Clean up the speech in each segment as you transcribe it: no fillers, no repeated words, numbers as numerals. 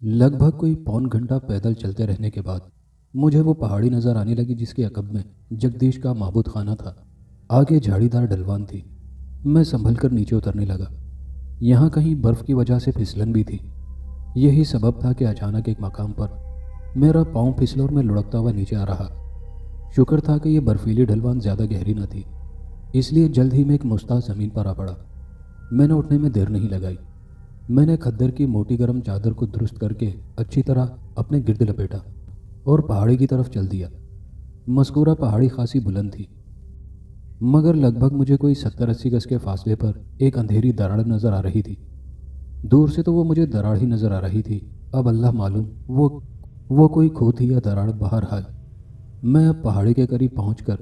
لگ بھگ کوئی پون گھنٹہ پیدل چلتے رہنے کے بعد مجھے وہ پہاڑی نظر آنے لگی جس کے عقب میں جگدیش کا معبود خانہ تھا۔ آگے جھاڑی دار ڈھلوان تھی۔ میں سنبھل کر نیچے اترنے لگا۔ یہاں کہیں برف کی وجہ سے پھسلن بھی تھی۔ یہی سبب تھا کہ اچانک ایک مقام پر میرا پاؤں پھسلا اور میں لڑکتا ہوا نیچے آ رہا۔ شکر تھا کہ یہ برفیلی ڈھلوان زیادہ گہری نہ تھی، اس لیے جلد ہی میں ایک مستعد زمین پر آ پڑا۔ میں نے اٹھنے میں دیر نہیں لگائی۔ میں نے کھدر کی موٹی گرم چادر کو درست کر کے اچھی طرح اپنے گرد لپیٹا اور پہاڑی کی طرف چل دیا۔ مذکورہ پہاڑی خاصی بلند تھی، مگر لگ بھگ مجھے کوئی 70-80 گز کے فاصلے پر ایک اندھیری دراڑ نظر آ رہی تھی۔ دور سے تو وہ مجھے دراڑ ہی نظر آ رہی تھی، اب اللہ معلوم وہ کوئی کھو تھی یا دراڑ۔ بہرحال میں اب پہاڑی کے قریب پہنچ کر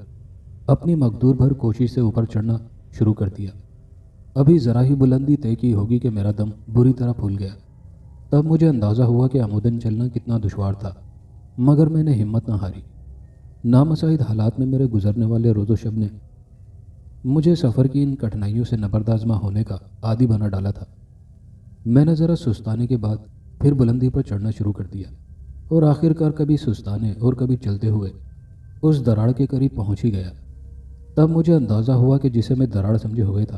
اپنی مقدور بھر کوشش سے اوپر چڑھنا شروع کر دیا۔ ابھی ذرا ہی بلندی طے کی ہوگی کہ میرا دم بری طرح پھول گیا۔ تب مجھے اندازہ ہوا کہ عموداً چلنا کتنا دشوار تھا، مگر میں نے ہمت نہ ہاری۔ نامساعد حالات میں میرے گزرنے والے روز و شب نے مجھے سفر کی ان کٹھنائیوں سے نبردآزما ہونے کا عادی بنا ڈالا تھا۔ میں نے ذرا سستانے کے بعد پھر بلندی پر چڑھنا شروع کر دیا اور آخر کار کبھی سستانے اور کبھی چلتے ہوئے اس دراڑ کے قریب پہنچ ہی گیا۔ تب مجھے اندازہ ہوا کہ جسے میں دراڑ سمجھے ہوئے تھا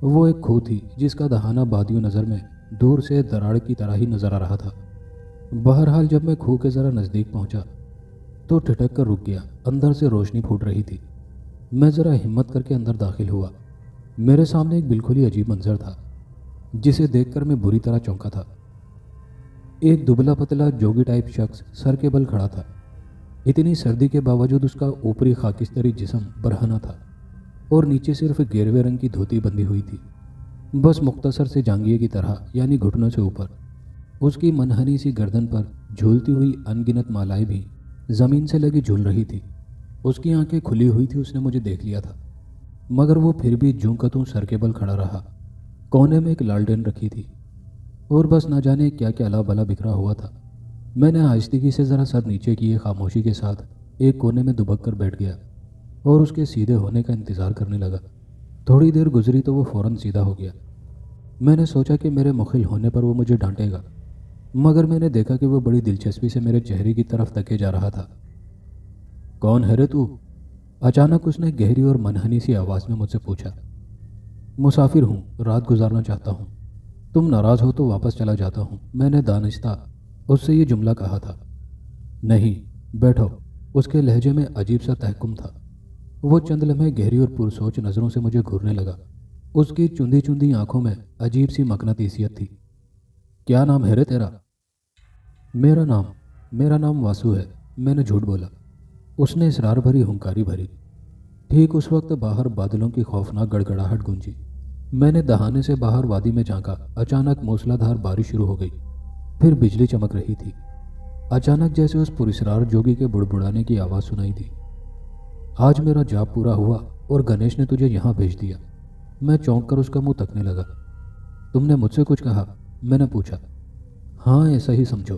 وہ ایک کھو تھی جس کا دہانہ بادیوں نظر میں دور سے دراڑ کی طرح ہی نظر آ رہا تھا۔ بہرحال جب میں کھو کے ذرا نزدیک پہنچا تو ٹھٹک کر رک گیا۔ اندر سے روشنی پھوٹ رہی تھی۔ میں ذرا ہمت کر کے اندر داخل ہوا۔ میرے سامنے ایک بالکل ہی عجیب منظر تھا جسے دیکھ کر میں بری طرح چونکا تھا۔ ایک دبلا پتلا جوگی ٹائپ شخص سر کے بل کھڑا تھا۔ اتنی سردی کے باوجود اس کا اوپری خاکستری جسم برہنہ تھا اور نیچے صرف گیروے رنگ کی دھوتی بندھی ہوئی تھی، بس مختصر سے جانگیے کی طرح، یعنی گھٹنوں سے اوپر۔ اس کی منحنی سی گردن پر جھولتی ہوئی ان گنت مالائیں بھی زمین سے لگی جھول رہی تھی۔ اس کی آنکھیں کھلی ہوئی تھی۔ اس نے مجھے دیکھ لیا تھا، مگر وہ پھر بھی جوں کا توں سر کے بل کھڑا رہا۔ کونے میں ایک لالٹین رکھی تھی اور بس نہ جانے کیا کیا الا بلا بکھرا ہوا تھا۔ میں نے آہستگی سے ذرا سر نیچے کیے خاموشی کے ساتھ ایک کونے میں دبک کر بیٹھ گیا اور اس کے سیدھے ہونے کا انتظار کرنے لگا۔ تھوڑی دیر گزری تو وہ فوراً سیدھا ہو گیا۔ میں نے سوچا کہ میرے مخل ہونے پر وہ مجھے ڈانٹے گا، مگر میں نے دیکھا کہ وہ بڑی دلچسپی سے میرے چہرے کی طرف تکے جا رہا تھا۔ کون ہے رے تو؟ اچانک اس نے گہری اور منحنی سی آواز میں مجھ سے پوچھا۔ مسافر ہوں، رات گزارنا چاہتا ہوں، تم ناراض ہو تو واپس چلا جاتا ہوں، میں نے دانستہ اس سے یہ جملہ کہا تھا۔ نہیں، بیٹھو۔ اس کے لہجے میں عجیب سا تحکم تھا۔ وہ چند لمحے گہری اور پرسوچ نظروں سے مجھے گھورنے لگا۔ اس کی چندی چندی آنکھوں میں عجیب سی مقناطیسیت تھی۔ کیا نام ہے رے تیرا؟ میرا نام واسو ہے، میں نے جھوٹ بولا۔ اس نے اصرار بھری ہنکاری بھری۔ ٹھیک اس وقت باہر بادلوں کی خوفناک گڑگڑاہٹ گونجی۔ میں نے دہانے سے باہر وادی میں جھانکا۔ اچانک موسلا دھار بارش شروع ہو گئی، پھر بجلی چمک رہی تھی۔ اچانک جیسے اس پراسرار جوگی کے بڑبڑانے کی آواز سنائی دی۔ آج میرا جاب پورا ہوا اور گنیش نے تجھے یہاں بھیج دیا۔ میں چونک کر اس کا منہ تکنے لگا۔ تم نے مجھ سے کچھ کہا؟ میں نے پوچھا۔ ہاں، ایسا ہی سمجھو،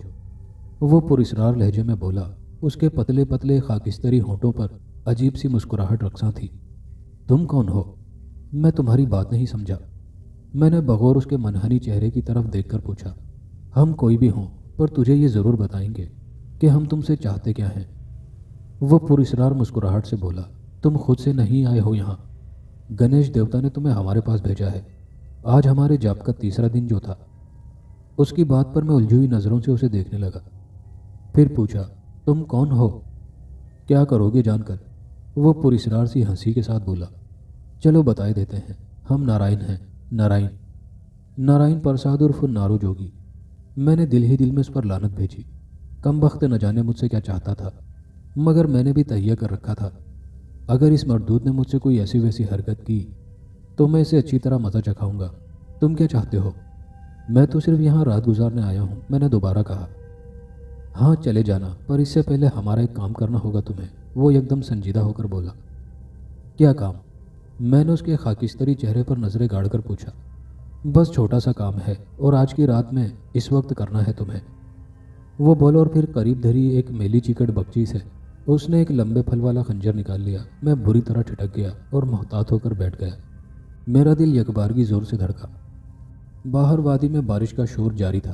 وہ پراسرار لہجے میں بولا۔ اس کے پتلے پتلے خاکستری ہونٹوں پر عجیب سی مسکراہٹ رقصاں تھی۔ تم کون ہو؟ میں تمہاری بات نہیں سمجھا، میں نے بغور اس کے منحنی چہرے کی طرف دیکھ کر پوچھا۔ ہم کوئی بھی ہوں، پر تجھے یہ ضرور بتائیں گے کہ ہم تم سے چاہتے کیا ہیں، وہ پراسرار مسکراہٹ سے بولا۔ تم خود سے نہیں آئے ہو یہاں، گنیش دیوتا نے تمہیں ہمارے پاس بھیجا ہے۔ آج ہمارے جاب کا تیسرا دن جو تھا۔ اس کی بات پر میں الجھی ہوئی نظروں سے اسے دیکھنے لگا۔ پھر پوچھا، تم کون ہو؟ کیا کرو گے جان کر؟ وہ پراسرار سی ہنسی کے ساتھ بولا۔ چلو بتائے دیتے ہیں، ہم نارائن ہیں، نارائن پرساد عرف نارو جوگی۔ میں نے دل ہی دل میں اس پر لعنت بھیجی۔ کم بخت نہ جانے مجھ سے کیا چاہتا تھا، مگر میں نے بھی تہیہ کر رکھا تھا، اگر اس مردود نے مجھ سے کوئی ایسی ویسی حرکت کی تو میں اسے اچھی طرح مزہ چکھاؤں گا۔ تم کیا چاہتے ہو؟ میں تو صرف یہاں رات گزارنے آیا ہوں، میں نے دوبارہ کہا۔ ہاں چلے جانا، پر اس سے پہلے ہمارا ایک کام کرنا ہوگا تمہیں، وہ ایک دم سنجیدہ ہو کر بولا۔ کیا کام؟ میں نے اس کے خاکستری چہرے پر نظریں گاڑ کر پوچھا۔ بس چھوٹا سا کام ہے اور آج کی رات میں اس وقت کرنا ہے تمہیں، وہ بولا، اور پھر قریب دھری ایک میلی چکٹ بکچی سے اس نے ایک لمبے پھل والا خنجر نکال لیا۔ میں بری طرح ٹھٹک گیا اور محتاط ہو کر بیٹھ گیا۔ میرا دل یکبارگی زور سے دھڑکا۔ باہر وادی میں بارش کا شور جاری تھا۔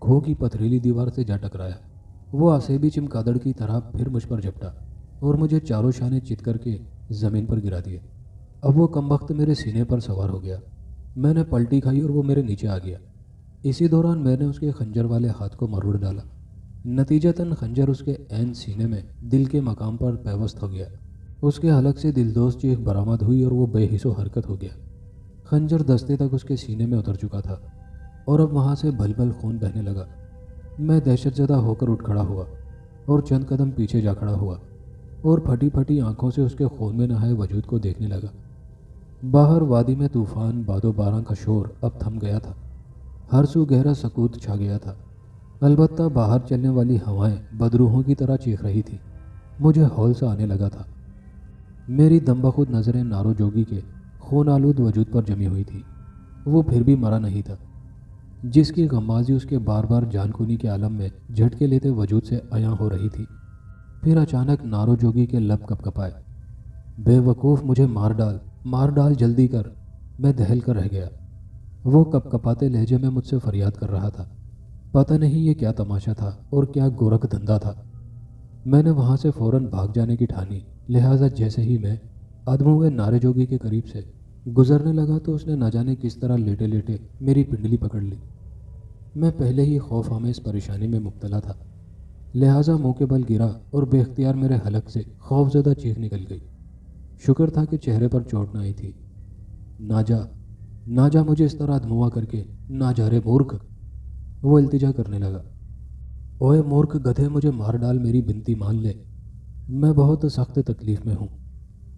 کھو کی پتھریلی دیوار سے جا ٹکرایا۔ وہ آسیبی چمگادڑ کی طرح پھر مجھ پر جھپٹا اور مجھے چاروں شانے چت کر کے زمین پر گرا دیا۔ اب وہ کمبخت میرے سینے پر سوار ہو گیا۔ میں نے پلٹی کھائی اور وہ میرے نیچے آ گیا۔ اسی دوران میں نے اس کے خنجر والے ہاتھ کو مروڑ ڈالا۔ نتیجتاً خنجر اس کے عین سینے میں دل کے مقام پر پیوست ہو گیا۔ اس کے حلق سے دلدوز چیخ برآمد ہوئی اور وہ بے حس و حرکت ہو گیا۔ خنجر دستے تک اس کے سینے میں اتر چکا تھا اور اب وہاں سے بھل بھل خون بہنے لگا۔ میں دہشت زدہ ہو کر اٹھ کھڑا ہوا اور چند قدم پیچھے جا کھڑا ہوا اور پھٹی پھٹی آنکھوں سے اس کے خون میں نہائے وجود کو دیکھنے لگا۔ باہر وادی میں طوفان باد و باران کا شور اب تھم گیا تھا۔ ہر سو گہرا سکوت چھا گیا تھا۔ البتہ باہر چلنے والی ہوائیں بدروحوں کی طرح چیخ رہی تھی۔ مجھے ہول سا آنے لگا تھا۔ میری دم بخود نظریں نارو جوگی کے خون آلود وجود پر جمی ہوئی تھی۔ وہ پھر بھی مرا نہیں تھا، جس کی غمازی اس کے بار بار جان کونی کے عالم میں جھٹکے لیتے وجود سے عیاں ہو رہی تھی۔ پھر اچانک نارو جوگی کے لب کپ کپائے۔ بے وقوف، مجھے مار ڈال جلدی کر۔ میں دہل کر رہ گیا۔ وہ کپ کپاتے لہجے میں مجھ سے فریاد کر رہا تھا۔ پتہ نہیں یہ کیا تماشا تھا اور کیا گورکھ دھندا تھا۔ میں نے وہاں سے فوراً بھاگ جانے کی ٹھانی، لہٰذا جیسے ہی میں ادمو ہوئے نارے جوگی کے قریب سے گزرنے لگا تو اس نے نہ جانے کس طرح لیٹے لیٹے میری پنڈلی پکڑ لی۔ میں پہلے ہی خوف آمیز پریشانی میں مبتلا تھا، لہٰذا منہ کے بل گرا اور بے اختیار میرے حلق سے خوف زدہ چیخ نکل گئی۔ شکر تھا کہ چہرے پر چوٹ نہ آئی تھی۔ نہ جا مجھے اس طرح ادموا کر کے، نہ جا رے مورکھ۔ وہ التجا کرنے لگا۔ اوئے مورکھ گدھے، مجھے مار ڈال، میری بنتی مان لے۔ میں بہت سخت تکلیف میں ہوں۔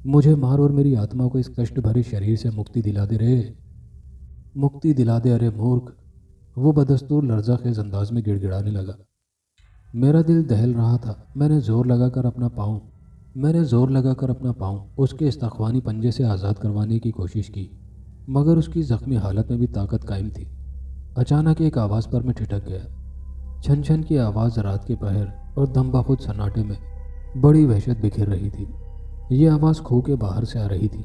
مجھے مار اور میری آتما کو اس کشٹ بھرے شریر سے مکتی دلا دے رے، مکتی دلا دے ارے مورکھ۔ وہ بدستور لرزہ خیز انداز میں گڑ گڑانے لگا۔ میرا دل دہل رہا تھا۔ میں نے زور لگا کر اپنا پاؤں اس کے استخوانی پنجے سے آزاد کروانے کی کوشش کی، مگر اس کی زخمی حالت میں بھی طاقت قائم تھی۔ اچانک ایک آواز پر میں ٹھٹک گیا۔ چھن چھن کی آواز رات کے پہر اور دم بخود سناٹے میں بڑی وحشت بکھیر رہی تھی۔ یہ آواز کھو کے باہر سے آ رہی تھی۔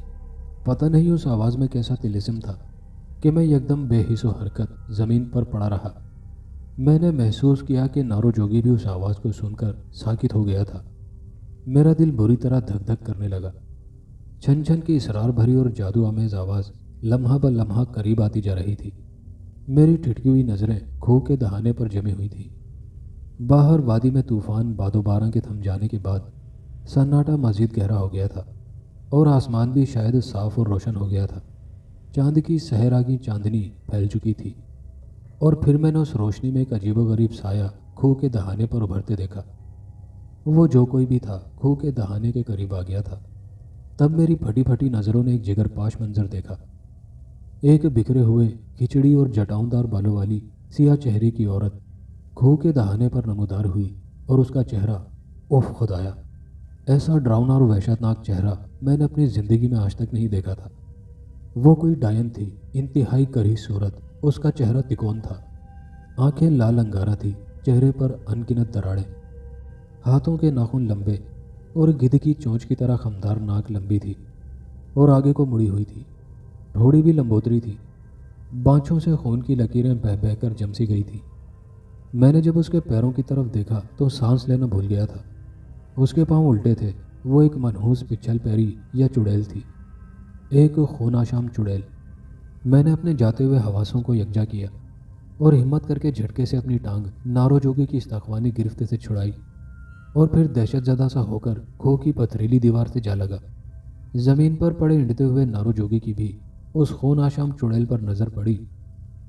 پتہ نہیں اس آواز میں کیسا طلسم تھا کہ میں یکدم بے حس و حرکت زمین پر پڑا رہا۔ میں نے محسوس کیا کہ نارو جوگی بھی اس آواز کو سن کر ساکت ہو گیا تھا۔ میرا دل بری طرح دھک دھک کرنے لگا۔ چھن چھن کی اسرار بھری اور جادو آمیز آواز لمحہ بہ لمحہ قریب آتی جا رہی تھی۔ میری ٹھٹکی ہوئی نظریں کھو کے دہانے پر جمی ہوئی تھیں۔ باہر وادی میں طوفان باد و باران کے تھم جانے کے بعد سناٹا مزید گہرا ہو گیا تھا اور آسمان بھی شاید صاف اور روشن ہو گیا تھا۔ چاند کی سحراگی چاندنی پھیل چکی تھی اور پھر میں نے اس روشنی میں ایک عجیب و غریب سایہ کھو کے دہانے پر ابھرتے دیکھا۔ وہ جو کوئی بھی تھا کھو کے دہانے کے قریب آ گیا تھا۔ تب میری پھٹی پھٹی نظروں نے ایک جگر پاش منظر دیکھا۔ ایک بکھرے ہوئے کھچڑی اور جٹاؤں دار بالوں والی سیاہ چہرے کی عورت کھو کے دہانے پر نمودار ہوئی اور اس کا چہرہ، اوف خدایا، ایسا ڈراؤنا اور وحشت ناک چہرہ میں نے اپنی زندگی میں آج تک نہیں دیکھا تھا۔ وہ کوئی ڈائن تھی، انتہائی کریہ صورت۔ اس کا چہرہ تکون تھا، آنکھیں لال انگارہ تھی، چہرے پر انگنت دراڑیں، ہاتھوں کے ناخن لمبے اور گدھ کی چونچ کی طرح خمدار ناک لمبی تھی اور آگے کو مڑی ہوئی تھی۔ ٹھوڑی بھی لمبوتری تھی، بانچھوں سے خون کی لکیریں بہہ بہہ کر جم سی گئی تھی۔ میں نے جب اس کے پیروں کی طرف دیکھا تو سانس لینا بھول گیا تھا۔ اس کے پاؤں الٹے تھے۔ وہ ایک منحوس پچھل پیری یا چڑیل تھی، ایک خون آشام چڑیل۔ میں نے اپنے جاتے ہوئے حواسوں کو یکجا کیا اور ہمت کر کے جھٹکے سے اپنی ٹانگ نارو جوگی کی استخوانی گرفت سے چھڑائی اور پھر دہشت زدہ سا ہو کر کھو کی پتھریلی دیوار سے جا لگا۔ زمین پر پڑے ہنڈتے ہوئے نارو جوگی کی بھی اس خون آشام چڑیل پر نظر پڑی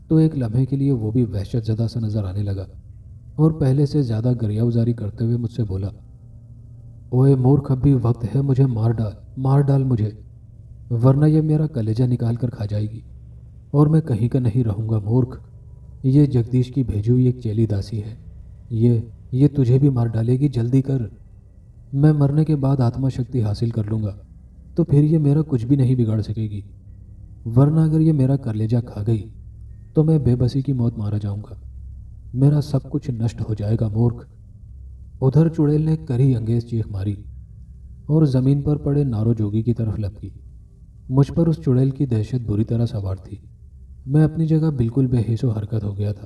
تو ایک لمحے کے لیے وہ بھی وحشت زدہ سا نظر آنے لگا اور پہلے سے زیادہ گریہ گزاری کرتے ہوئے مجھ سے بولا، اوئے مورکھ، اب بھی وقت ہے، مجھے مار ڈال مجھے، ورنہ یہ میرا کلیجہ نکال کر کھا جائے گی اور میں کہیں کا نہیں رہوں گا مورکھ۔ یہ جگدیش کی بھیجی ہوئی ایک چیلی داسی ہے، یہ تجھے بھی مار ڈالے گی، جلدی کر۔ میں مرنے کے بعد آتما شکتی حاصل کر لوں گا تو پھر یہ میرا کچھ بھی نہیں بگاڑ سکے گی، ورنہ اگر یہ میرا کلیجہ کھا گئی تو میں بے بسی کی موت مارا جاؤں گا، میرا سب کچھ نشٹ ہو جائے گا مورکھ۔ ادھر چڑیل نے کری انگیز چیخ ماری اور زمین پر پڑے نارو جوگی کی طرف لپکی۔ مجھ پر اس چڑیل کی دہشت بری طرح سوار تھی۔ میں اپنی جگہ بالکل بے حس و حرکت ہو گیا تھا۔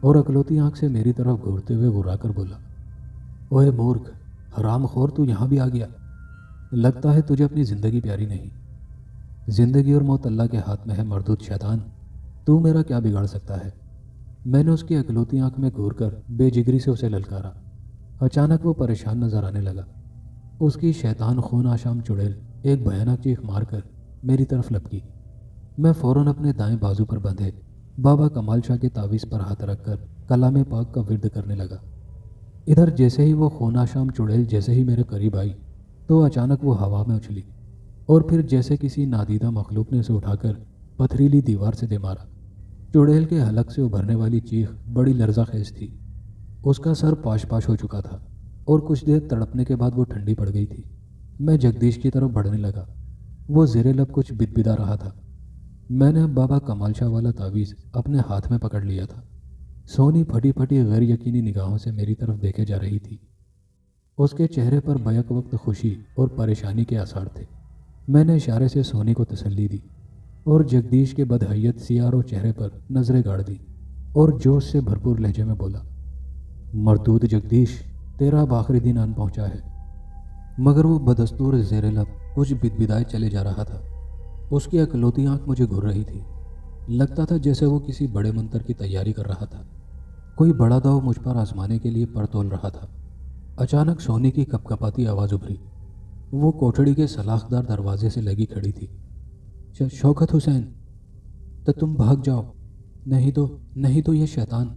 اور اکلوتی آنکھ سے میری طرف گھورتے ہوئے گھرا کر بولا، اوے مورکھ، حرام خور، تو یہاں بھی آ گیا؟ لگتا ہے تجھے اپنی زندگی پیاری نہیں۔ زندگی اور موت اللہ کے ہاتھ میں ہے مردود شیطان، تو میرا کیا بگاڑ سکتا ہے؟ میں نے اس کی اکلوتی آنکھ میں گھور کر بے جگری سے اسے للکارا۔ اچانک وہ پریشان نظر آنے لگا۔ اس کی شیطان خون آشام چڑیل ایک بھیانک چیخ مار کر میری طرف لپکی۔ میں فوراً اپنے دائیں بازو پر بندھے بابا کمال شاہ کے تعویذ پر ہاتھ رکھ کر کلام پاک کا ورد کرنے لگا۔ ادھر جیسے ہی وہ خون آشام چڑیل جیسے ہی میرے قریب آئی تو اچانک وہ ہوا میں اچھلی اور پھر جیسے کسی نادیدہ مخلوق نے اسے اٹھا کر پتھریلی دیوار سے دے مارا۔ چڑیل کے حلق سے ابھرنے والی چیخ بڑی لرزہ خیز تھی۔ اس کا سر پاش پاش ہو چکا تھا اور کچھ دیر تڑپنے کے بعد وہ ٹھنڈی پڑ گئی تھی۔ میں جگدیش کی طرف بڑھنے لگا۔ وہ زیر لب کچھ بد رہا تھا۔ میں نے اب بابا کمال شاہ والا تعویذ اپنے ہاتھ میں پکڑ لیا تھا۔ سونی پھٹی پھٹی غیر یقینی نگاہوں سے میری طرف دیکھے جا رہی تھی۔ اس کے چہرے پر بیک وقت خوشی اور پریشانی کے آثار تھے۔ میں نے اشارے سے سونی کو تسلی دی اور جگدیش کے بدحیت سیاہ چہرے پر نظریں گاڑ دی اور جوش سے بھرپور لہجے میں بولا، مردود جگدیش، تیرا اب آخری دن آن پہنچا ہے۔ مگر وہ بدستور زیر لب کچھ بدبدائے چلے جا رہا تھا۔ اس کی اکلوتی آنکھ مجھے گھور رہی تھی۔ لگتا تھا جیسے وہ کسی بڑے منتر کی تیاری کر رہا تھا، کوئی بڑا داؤ مجھ پر آزمانے کے لیے پر تول رہا تھا۔ اچانک سونی کی کپ کپاتی آواز ابھری۔ وہ کوٹھڑی کے سلاخدار دروازے سے لگی کھڑی تھی۔ شوکت حسین، تو تم بھاگ جاؤ، نہیں تو یہ شیطان۔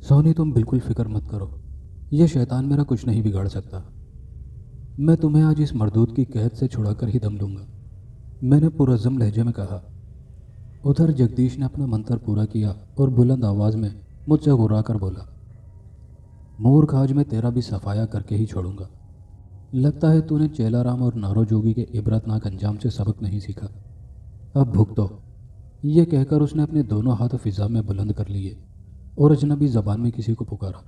سونی، تم بالکل فکر مت کرو، یہ شیطان میرا کچھ نہیں بگاڑ سکتا۔ میں تمہیں آج اس مردود کی قید سے چھڑا کر ہی دم لوں گا، میں نے پرعزم لہجے میں کہا۔ ادھر جگدیش نے اپنا منتر پورا کیا اور بلند آواز میں مجھ سے گھرا کر بولا، مورکھ، آج میں تیرا بھی صفایا کر کے ہی چھوڑوں گا۔ لگتا ہے تو نے چیلا رام اور نارو جوگی کے عبرتناک انجام سے سبق نہیں سیکھا، اب بھگتو۔ یہ کہہ کر اس نے اپنے دونوں ہاتھ فضا میں بلند کر لیے اور اجنبی زبان میں کسی کو پکارا۔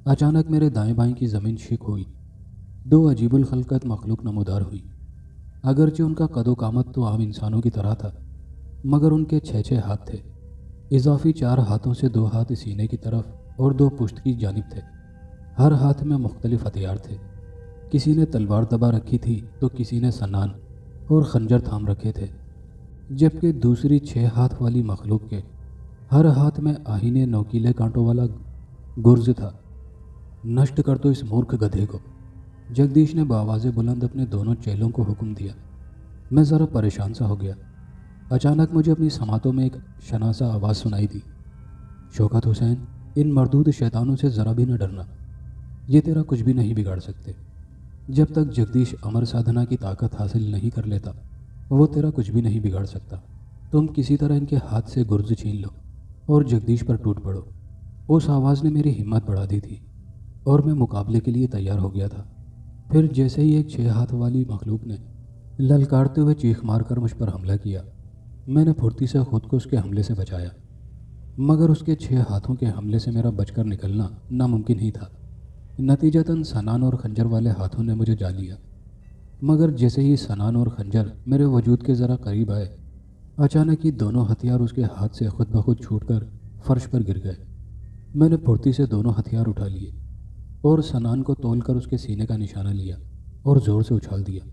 اچانک میرے دائیں بائیں کی زمین شک ہوئی۔ دو عجیب الخلقت مخلوق نمودار ہوئی۔ اگرچہ ان کا قد و قامت تو عام انسانوں کی طرح تھا، مگر ان کے 6 ہاتھ تھے، اضافی 4 ہاتھوں سے 2 ہاتھ سینے کی طرف اور 2 پشت کی جانب تھے۔ ہر ہاتھ میں مختلف ہتھیار تھے۔ کسی نے تلوار دبا رکھی تھی تو کسی نے سنان اور خنجر تھام رکھے تھے، جبکہ دوسری 6 ہاتھ والی مخلوق کے ہر ہاتھ میں آہینے نوکیلے کانٹوں والا گرز تھا۔ نشٹ کر دو اس مورکھ گدھے کو، جگدیش نے بآواز بلند اپنے دونوں چیلوں کو حکم دیا۔ میں ذرا پریشان سا ہو گیا۔ اچانک مجھے اپنی سماعتوں میں ایک شناسہ آواز سنائی دی، شوکت حسین، ان مردود شیطانوں سے ذرا بھی نہ ڈرنا، یہ تیرا کچھ بھی نہیں بگاڑ سکتے۔ جب تک جگدیش امر سادھنا کی طاقت حاصل نہیں کر لیتا وہ تیرا کچھ بھی نہیں بگاڑ سکتا۔ تم کسی طرح ان کے ہاتھ سے گرز چھین لو اور جگدیش پر ٹوٹ پڑو۔ اس آواز نے میری ہمت بڑھا دی تھی اور میں مقابلے کے لیے تیار ہو گیا تھا۔ پھر جیسے ہی ایک 6 ہاتھ والی مخلوق نے للکارتے ہوئے چیخ مار کر مجھ پر حملہ کیا، میں نے پھرتی سے خود کو اس کے حملے سے بچایا، مگر اس کے 6 ہاتھوں کے حملے سے میرا بچ کر نکلنا ناممکن ہی تھا۔ نتیجتاً سنان اور خنجر والے ہاتھوں نے مجھے جا لیا، مگر جیسے ہی سنان اور خنجر میرے وجود کے ذرا قریب آئے، اچانک ہی دونوں ہتھیار اس کے ہاتھ سے خود بخود چھوٹ کر فرش پر گر گئے۔ میں نے پھرتی سے دونوں ہتھیار اٹھا لیے اور سنان کو تول کر اس کے سینے کا نشانہ لیا اور زور سے اچھال دیا۔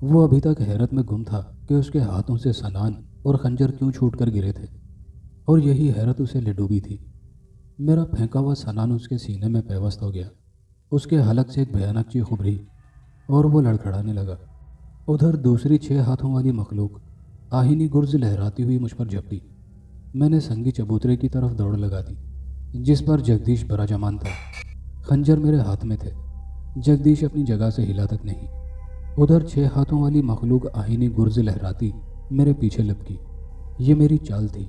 وہ ابھی تک حیرت میں گم تھا کہ اس کے ہاتھوں سے سنان اور خنجر کیوں چھوٹ کر گرے تھے، اور یہی حیرت اسے لے ڈوبی تھی۔ میرا پھینکا ہوا سنان اس کے سینے میں پیوست ہو گیا۔ اس کے حلق سے ایک بھیانک چیخ ابھری اور وہ لڑکھڑانے لگا۔ ادھر دوسری 6 ہاتھوں والی مخلوق آہینی گرز لہراتی ہوئی مجھ پر جھپٹی۔ میں نے سنگی چبوترے کی طرف دوڑ لگا دی جس پر جگدیش براجمان تھا۔ خنجر میرے ہاتھ میں تھے، جگدیش اپنی جگہ سے ہلا تک نہیں۔ ادھر 6 ہاتھوں والی مخلوق آہینی گرز لہراتی میرے پیچھے لپکی۔ یہ میری چال تھی۔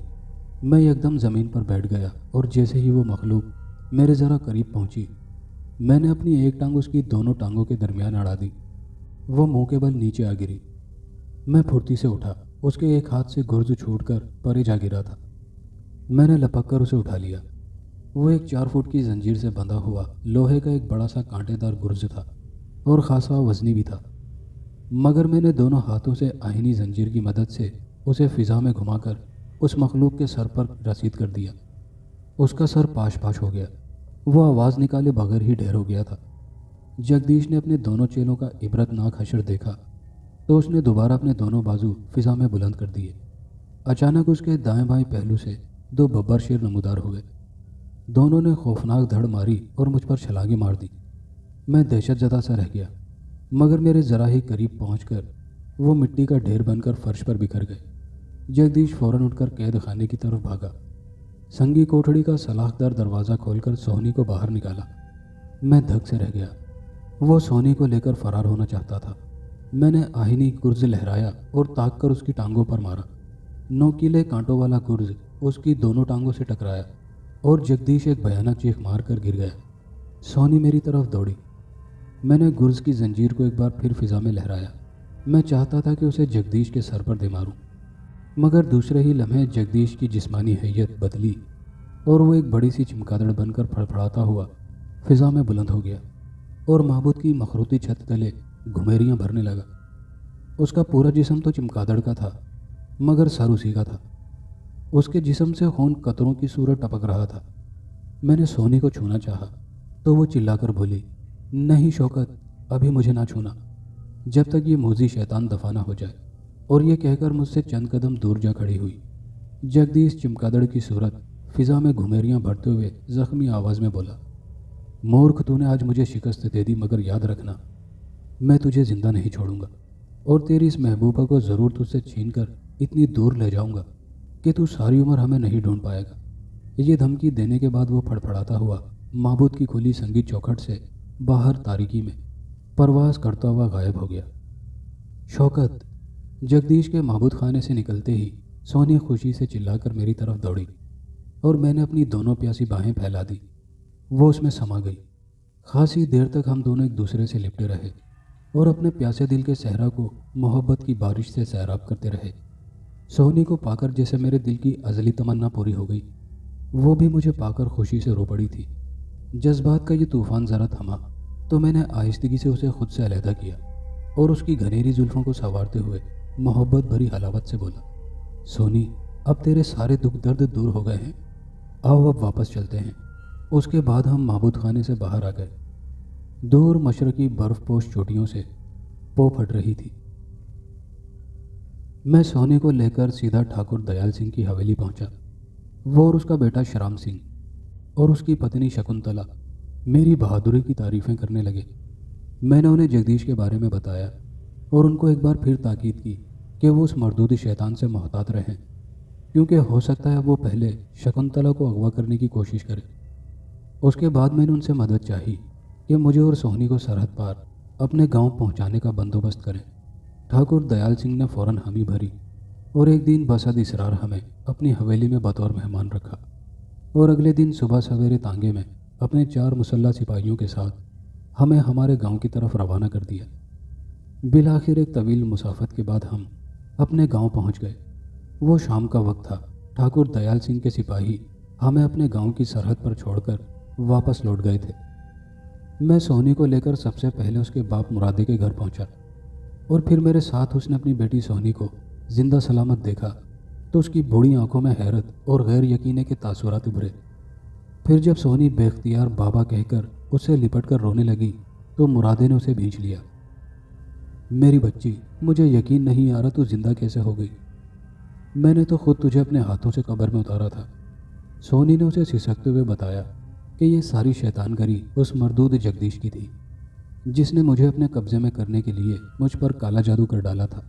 میں یکدم زمین پر بیٹھ گیا اور جیسے ہی وہ مخلوق میرے ذرا قریب پہنچی، میں نے اپنی ایک ٹانگ اس کی دونوں ٹانگوں کے درمیان اڑا دی۔ وہ منہ کے بل نیچے آ گری۔ میں پھرتی سے اٹھا، اس کے ایک ہاتھ سے گرز چھوٹ کر پرے جا گرا تھا۔ میں نے لپک کر اسے اٹھا لیا۔ وہ ایک 4 فٹ کی زنجیر سے بندھا ہوا لوہے کا ایک بڑا سا کانٹے دار گرز تھا اور خاصا وزنی بھی تھا، مگر میں نے دونوں ہاتھوں سے آہینی زنجیر کی مدد سے اسے فضا میں گھما کر اس مخلوق کے سر پر رسید کر دیا۔ اس کا سر پاش پاش ہو گیا، وہ آواز نکالے بغیر ہی ڈھیر ہو گیا تھا۔ جگدیش نے اپنے دونوں چیلوں کا عبرتناک حشر دیکھا تو اس نے دوبارہ اپنے دونوں بازو فضا میں بلند کر دیے۔ اچانک اس کے دائیں بائیں پہلو سے دو ببر شیر نمودار ہوئے۔ دونوں نے خوفناک دھڑ ماری اور مجھ پر چھلانگیں مار دی۔ میں دہشت زدہ سا رہ گیا، مگر میرے ذرا ہی قریب پہنچ کر وہ مٹی کا ڈھیر بن کر فرش پر بکھر گئے۔ جگدیش فوراً اٹھ کر قید خانے کی طرف بھاگا۔ سنگی کوٹھڑی کا سلاخ دار دروازہ کھول کر سونی کو باہر نکالا۔ میں دھک سے رہ گیا۔ وہ سونی کو لے کر فرار ہونا چاہتا تھا۔ میں نے آہنی گرز لہرایا اور تاک کر اس کی ٹانگوں پر مارا۔ نوکیلے کانٹوں والا گرز اس کی دونوں ٹانگوں سے ٹکرایا اور جگدیش ایک بھیانک چیخ مار کر گر گیا۔ سونی میری طرف دوڑی۔ میں نے گرز کی زنجیر کو ایک بار پھر فضا میں لہرایا۔ میں چاہتا تھا کہ اسے جگدیش کے سر پر دے ماروں، مگر دوسرے ہی لمحے جگدیش کی جسمانی حیت بدلی اور وہ ایک بڑی سی چمگادڑ بن کر پھڑپھڑاتا ہوا فضا میں بلند ہو گیا اور معبود کی مخروطی چھت تلے گھمیریاں بھرنے لگا۔ اس کا پورا جسم تو چمگادڑ کا تھا، مگر سر اسی کا تھا۔ اس کے جسم سے خون قطروں کی صورت ٹپک رہا تھا۔ میں نے سونی کو چھونا چاہا تو وہ چلا کر بولی، نہیں شوکت، ابھی مجھے نہ چھونا، جب تک یہ موذی شیطان دفع نہ ہو جائے، اور یہ کہہ کر مجھ سے چند قدم دور جا کھڑی ہوئی۔ جگدیش چمگادڑ کی صورت فضا میں گھمیریاں بھرتے ہوئے زخمی آواز میں بولا، مورکھ، تو نے آج مجھے شکست دے دی، مگر یاد رکھنا میں تجھے زندہ نہیں چھوڑوں گا، اور تیری اس محبوبہ کو ضرور تجھ سے چھین کر اتنی دور لے جاؤں گا کہ تو ساری عمر ہمیں نہیں ڈھونڈ پائے گا۔ یہ دھمکی دینے کے بعد وہ پھڑپھڑاتا ہوا معبود کی کھلی سنگی چوکھٹ سے باہر تاریکی میں پرواز کرتا ہوا غائب ہو گیا۔ شوکت! جگدیش کے معبود خانے سے نکلتے ہی سونی خوشی سے چلا کر میری طرف دوڑی اور میں نے اپنی دونوں پیاسی باہیں پھیلا دی۔ وہ اس میں سما گئی۔ خاصی دیر تک ہم دونوں ایک دوسرے سے لپٹے رہے اور اپنے پیاسے دل کے صحرا کو محبت کی بارش سے سیراب کرتے رہے۔ سونی کو پا کر جیسے میرے دل کی ازلی تمنا پوری ہو گئی، وہ بھی مجھے پا کر خوشی سے رو پڑی تھی۔ جذبات کا یہ طوفان ذرا تھما تو میں نے آہستگی سے اسے خود سے علیحدہ کیا اور اس کی گھنیری زلفوں کو سنوارتے ہوئے محبت بھری حلاوت سے بولا، سونی، اب تیرے سارے دکھ درد دور ہو گئے ہیں، آؤ اب واپس چلتے ہیں۔ اس کے بعد ہم معبود خانے سے باہر آ گئے۔ دور مشرقی برف پوش چوٹیوں سے پو پھٹ رہی تھی۔ میں سونی کو لے کر سیدھا ٹھاکر دیال سنگھ کی حویلی پہنچا۔ وہ اور اس کا بیٹا شرام سنگھ اور اس کی پتنی شکنتلا میری بہادری کی تعریفیں کرنے لگے۔ میں نے انہیں جگدیش کے بارے میں بتایا اور ان کو ایک بار پھر تاکید کی کہ وہ اس مردود شیطان سے محتاط رہیں، کیونکہ ہو سکتا ہے وہ پہلے شکنتلا کو اغوا کرنے کی کوشش کرے۔ اس کے بعد میں نے ان سے مدد چاہی کہ مجھے اور سونی کو سرحد پار اپنے گاؤں پہنچانے کا بندوبست کریں۔ ٹھاکر دیال سنگھ نے فوراً حامی بھری اور ایک دن بسد اسرار ہمیں اپنی حویلی میں بطور مہمان رکھا، اور اگلے دن صبح سویرے تانگے میں اپنے 4 مسلح سپاہیوں کے ساتھ ہمیں ہمارے گاؤں کی طرف روانہ کر دیا۔ بالآخر ایک طویل مسافت کے بعد ہم اپنے گاؤں پہنچ گئے۔ وہ شام کا وقت تھا۔ ٹھاکر دیال سنگھ کے سپاہی ہمیں اپنے گاؤں کی سرحد پر چھوڑ کر واپس لوٹ گئے تھے۔ میں سونی کو لے کر سب سے پہلے اس کے باپ مرادے کے گھر پہنچا، اور پھر میرے ساتھ اس نے اپنی بیٹی سونی کو زندہ سلامت دیکھا تو اس کی بوڑھی آنکھوں میں حیرت اور غیر یقینے کے تاثرات ابھرے۔ پھر جب سونی بے اختیار بابا کہہ کر اسے لپٹ کر رونے لگی تو مرادے نے اسے بھینچ لیا۔ میری بچی، مجھے یقین نہیں آ رہا تو زندہ کیسے ہو گئی؟ میں نے تو خود تجھے اپنے ہاتھوں سے قبر میں اتارا تھا۔ سونی نے اسے سسکتے ہوئے بتایا کہ یہ ساری شیطان گری اس مردود جگدیش کی تھی، جس نے مجھے اپنے قبضے میں کرنے کے لیے مجھ پر کالا جادو کر ڈالا تھا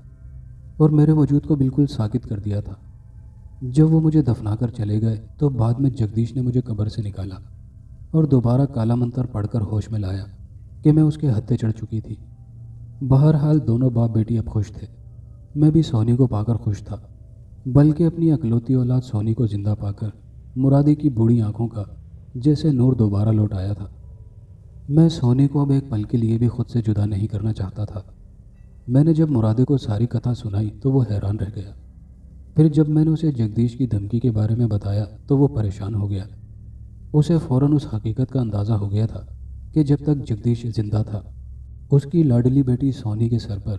اور میرے وجود کو بالکل ساکت کر دیا تھا۔ جب وہ مجھے دفنا کر چلے گئے تو بعد میں جگدیش نے مجھے قبر سے نکالا اور دوبارہ کالا منتر پڑھ کر ہوش میں لایا کہ میں اس کے ہتھے چڑھ چکی تھی۔ بہرحال دونوں باپ بیٹی اب خوش تھے۔ میں بھی سونی کو پا کر خوش تھا، بلکہ اپنی اکلوتی اولاد سونی کو زندہ پا کر مرادی کی بوڑھی آنکھوں کا جیسے نور دوبارہ لوٹ آیا تھا۔ میں سونی کو اب ایک پل کے لیے بھی خود سے جدا نہیں کرنا چاہتا تھا۔ میں نے جب مرادے کو ساری کتھا سنائی تو وہ حیران رہ گیا۔ پھر جب میں نے اسے جگدیش کی دھمکی کے بارے میں بتایا تو وہ پریشان ہو گیا۔ اسے فوراً اس حقیقت کا اندازہ ہو گیا تھا کہ جب تک جگدیش زندہ تھا اس کی لاڈلی بیٹی سونی کے سر پر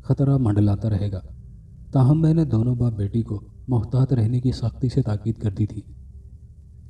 خطرہ منڈلاتا رہے گا۔ تاہم میں نے دونوں باپ بیٹی کو محتاط رہنے کی سختی سے تاکید کر دی تھی۔